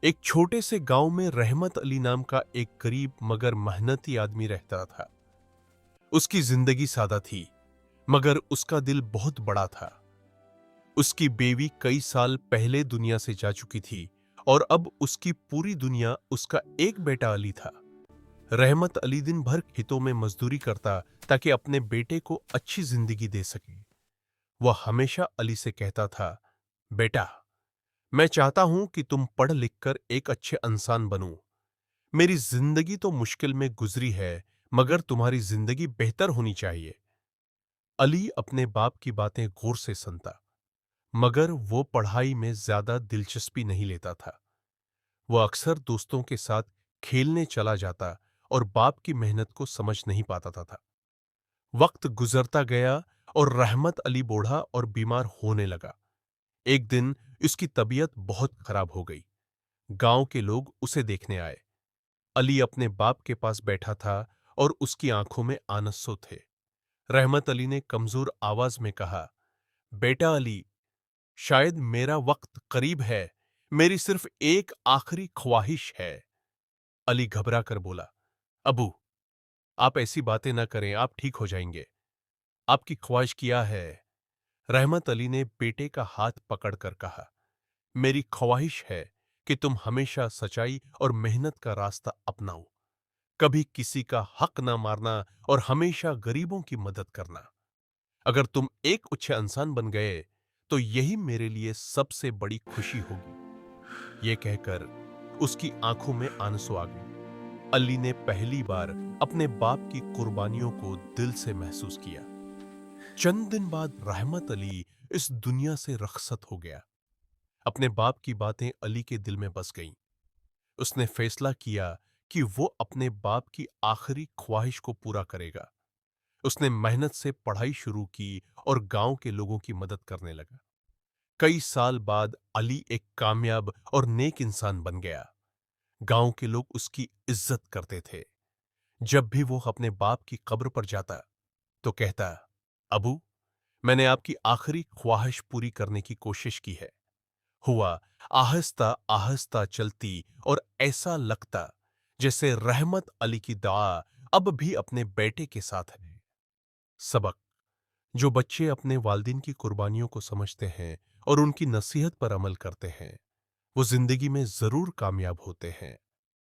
एक छोटे से गांव में रहमत अली नाम का एक गरीब मगर मेहनती आदमी रहता था। उसकी जिंदगी सादा थी, मगर उसका दिल बहुत बड़ा था। उसकी बेवी कई साल पहले दुनिया से जा चुकी थी और अब उसकी पूरी दुनिया उसका एक बेटा अली था। रहमत अली दिन भर खेतों में मजदूरी करता ताकि अपने बेटे को अच्छी जिंदगी दे सके। वह हमेशा अली से कहता था, बेटा, मैं चाहता हूं कि तुम पढ़ लिख कर एक अच्छे इंसान बनो। मेरी जिंदगी तो मुश्किल में गुजरी है, मगर तुम्हारी जिंदगी बेहतर होनी चाहिए। अली अपने बाप की बातें गौर से सुनता, मगर वो पढ़ाई में ज्यादा दिलचस्पी नहीं लेता था। वह अक्सर दोस्तों के साथ खेलने चला जाता और बाप की मेहनत को समझ नहीं पाता था। वक्त गुजरता गया और रहमत अली बूढ़ा और बीमार होने लगा। एक दिन उसकी तबीयत बहुत खराब हो गई। गांव के लोग उसे देखने आए। अली अपने बाप के पास बैठा था और उसकी आंखों में आंसू थे। रहमत अली ने कमजोर आवाज में कहा, बेटा अली, शायद मेरा वक्त करीब है। मेरी सिर्फ एक आखिरी ख्वाहिश है। अली घबरा कर बोला, अबू, आप ऐसी बातें ना करें, आप ठीक हो जाएंगे। आपकी ख्वाहिश क्या है? रहमत अली ने बेटे का हाथ पकड़कर कहा, मेरी ख्वाहिश है कि तुम हमेशा सच्चाई और मेहनत का रास्ता अपनाओ। कभी किसी का हक ना मारना और हमेशा गरीबों की मदद करना। अगर तुम एक अच्छे इंसान बन गए तो यही मेरे लिए सबसे बड़ी खुशी होगी। यह कहकर उसकी आंखों में आंसू आ गए। अली ने पहली बार अपने बाप की कुर्बानियों को दिल से महसूस किया। चंद दिन बाद रहमत अली इस दुनिया से रखसत हो गया। अपने बाप की बातें अली के दिल में बस गईं। उसने फैसला किया कि वो अपने बाप की आखिरी ख्वाहिश को पूरा करेगा। उसने मेहनत से पढ़ाई शुरू की और गांव के लोगों की मदद करने लगा। कई साल बाद अली एक कामयाब और नेक इंसान बन गया। गांव के लोग उसकी इज्जत करते थे। जब भी वो अपने बाप की कब्र पर जाता तो कहता, अबू, मैंने आपकी आखिरी ख्वाहिश पूरी करने की कोशिश की है। हुआ आहिस्ता आहिस्ता चलती और ऐसा लगता जैसे रहमत अली की दुआ अब भी अपने बेटे के साथ है। सबक: जो बच्चे अपने वालिदैन की कुर्बानियों को समझते हैं और उनकी नसीहत पर अमल करते हैं, वो जिंदगी में जरूर कामयाब होते हैं।